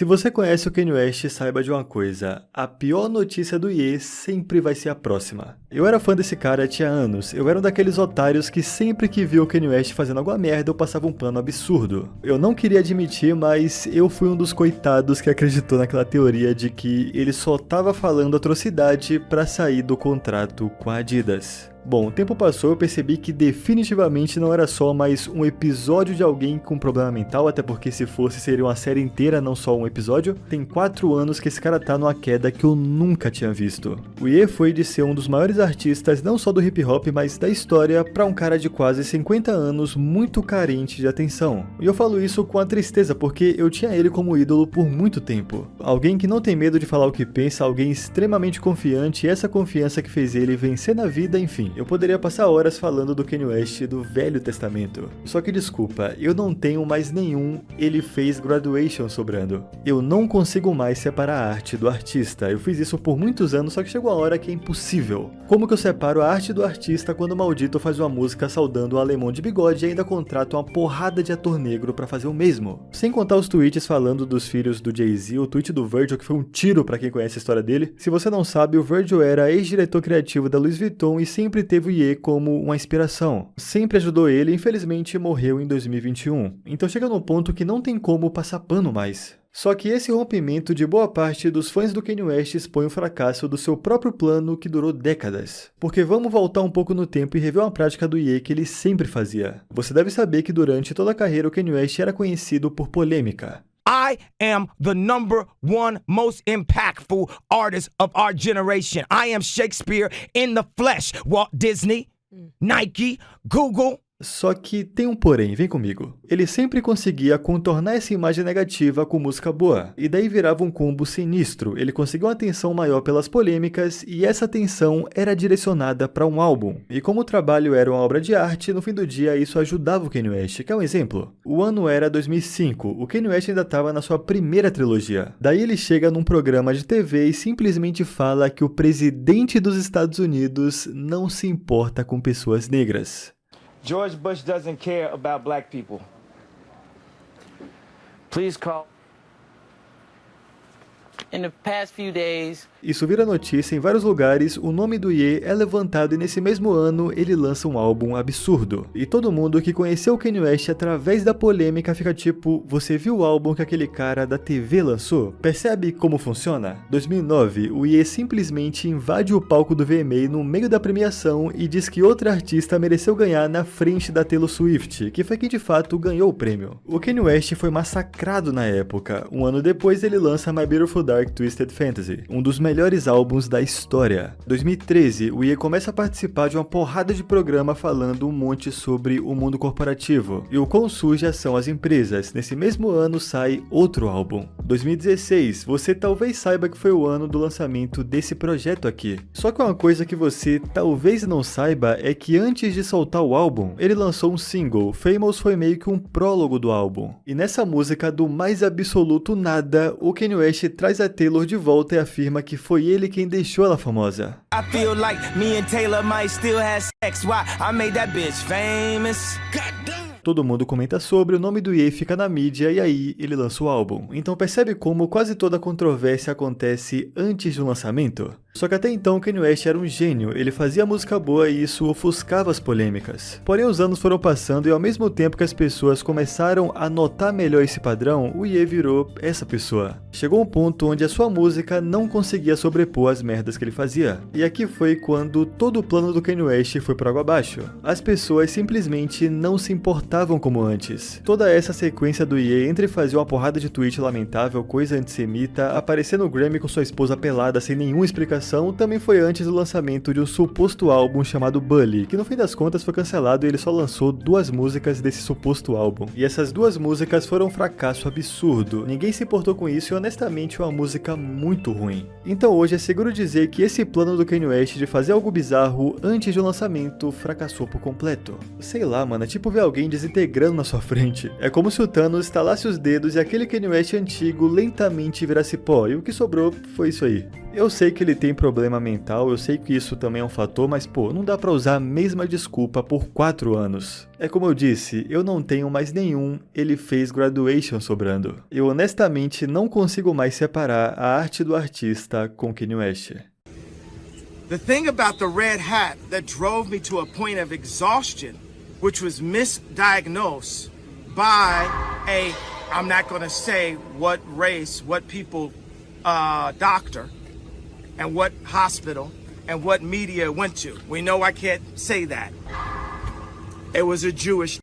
Se você conhece o Kanye West, saiba de uma coisa, a pior notícia do Ye sempre vai ser a próxima. Eu era fã desse cara tinha anos, eu era um daqueles otários que sempre que via o Kanye West fazendo alguma merda eu passava um pano absurdo. Eu não queria admitir, mas eu fui um dos coitados que acreditou naquela teoria de que ele só tava falando atrocidade pra sair do contrato com a Adidas. Bom, o tempo passou e eu percebi que definitivamente não era só mais um episódio de alguém com problema mental, até porque se fosse seria uma série inteira, não só um episódio. Tem 4 anos que esse cara tá numa queda que eu nunca tinha visto. O Ye foi de ser um dos maiores artistas, não só do hip hop, mas da história, pra um cara de quase 50 anos muito carente de atenção. E eu falo isso com a tristeza, porque eu tinha ele como ídolo por muito tempo. Alguém que não tem medo de falar o que pensa, alguém extremamente confiante, e essa confiança que fez ele vencer na vida, enfim. Eu poderia passar horas falando do Kanye West do Velho Testamento. Só que desculpa, eu não tenho mais nenhum Ele Fez Graduation sobrando. Eu não consigo mais separar a arte do artista. Eu fiz isso por muitos anos, só que chegou a hora que é impossível. Como que eu separo a arte do artista quando o maldito faz uma música saudando o alemão de bigode e ainda contrata uma porrada de ator negro pra fazer o mesmo? Sem contar os tweets falando dos filhos do Jay-Z, o tweet do Virgil que foi um tiro pra quem conhece a história dele. Se você não sabe, o Virgil era ex-diretor criativo da Louis Vuitton e sempre teve o Ye como uma inspiração. Sempre ajudou ele e infelizmente morreu em 2021. Então chega num ponto que não tem como passar pano mais. Só que esse rompimento de boa parte dos fãs do Kanye West expõe o fracasso do seu próprio plano que durou décadas. Porque vamos voltar um pouco no tempo e rever uma prática do Ye que ele sempre fazia. Você deve saber que durante toda a carreira o Kanye West era conhecido por polêmica. I am the number one most impactful artist of our generation. I am Shakespeare in the flesh. Walt Disney, Nike, Google. Só que tem um porém, vem comigo. Ele sempre conseguia contornar essa imagem negativa com música boa, e daí virava um combo sinistro. Ele conseguiu uma atenção maior pelas polêmicas, e essa atenção era direcionada para um álbum. E como o trabalho era uma obra de arte, no fim do dia isso ajudava o Kanye West. Quer um exemplo? O ano era 2005, o Kanye West ainda estava na sua primeira trilogia. Daí ele chega num programa de TV e simplesmente fala que o presidente dos Estados Unidos não se importa com pessoas negras. George Bush doesn't care about black people. Please call. In the past few days, Isso vira notícia em vários lugares, o nome do Ye é levantado e nesse mesmo ano ele lança um álbum absurdo. E todo mundo que conheceu o Kanye West através da polêmica fica tipo, você viu o álbum que aquele cara da TV lançou? Percebe como funciona? 2009, o Ye simplesmente invade o palco do VMA no meio da premiação e diz que outra artista mereceu ganhar na frente da Taylor Swift, que foi quem de fato ganhou o prêmio. O Kanye West foi massacrado na época. Um ano depois ele lança My Beautiful Dark Twisted Fantasy, um dos melhores álbuns da história. 2013, o Ye começa a participar de uma porrada de programa falando um monte sobre o mundo corporativo e o quão sujas são as empresas. Nesse mesmo ano sai outro álbum. 2016, você talvez saiba que foi o ano do lançamento desse projeto aqui. Só que uma coisa que você talvez não saiba é que antes de soltar o álbum, ele lançou um single. Famous foi meio que um prólogo do álbum. E nessa música do mais absoluto nada, o Kanye West traz a Taylor de volta e afirma que foi ele quem deixou ela famosa. I feel like me and Taylor might still have sex. Why? I made that bitch famous. Todo mundo comenta sobre, o nome do Ye fica na mídia e aí ele lança o álbum. Então percebe como quase toda a controvérsia acontece antes do lançamento? Só que até então Kanye West era um gênio, ele fazia música boa e isso ofuscava as polêmicas. Porém os anos foram passando e ao mesmo tempo que as pessoas começaram a notar melhor esse padrão, o Ye virou essa pessoa. Chegou um ponto onde a sua música não conseguia sobrepor as merdas que ele fazia. E aqui foi quando todo o plano do Kanye West foi por água abaixo. As pessoas simplesmente não se importavam como antes. Toda essa sequência do Ye entre fazer uma porrada de tweet lamentável, coisa antissemita, aparecer no Grammy com sua esposa pelada sem nenhuma explicação, também foi antes do lançamento de um suposto álbum chamado Bully, que no fim das contas foi cancelado e ele só lançou 2 músicas desse suposto álbum. E essas 2 músicas foram um fracasso absurdo. Ninguém se importou com isso e honestamente é uma música muito ruim. Então hoje é seguro dizer que esse plano do Kanye West de fazer algo bizarro antes do lançamento fracassou por completo. Sei lá, mano, é tipo ver alguém desintegrando na sua frente. É como se o Thanos estalasse os dedos e aquele Kanye West antigo lentamente virasse pó, e o que sobrou foi isso aí. Eu sei que ele tem problema mental, eu sei que isso também é um fator, mas pô, não dá pra usar a mesma desculpa por 4 anos. É como eu disse, eu não tenho mais nenhum Ele Fez Graduation sobrando. Eu honestamente não consigo mais separar a arte do artista com Kanye West. The thing about the red hat that drove me to a point of exhaustion, which was misdiagnosed by I'm not going to say what race, what people, doctor, and what hospital, and what media it went to. We know I can't say that. It was a Jewish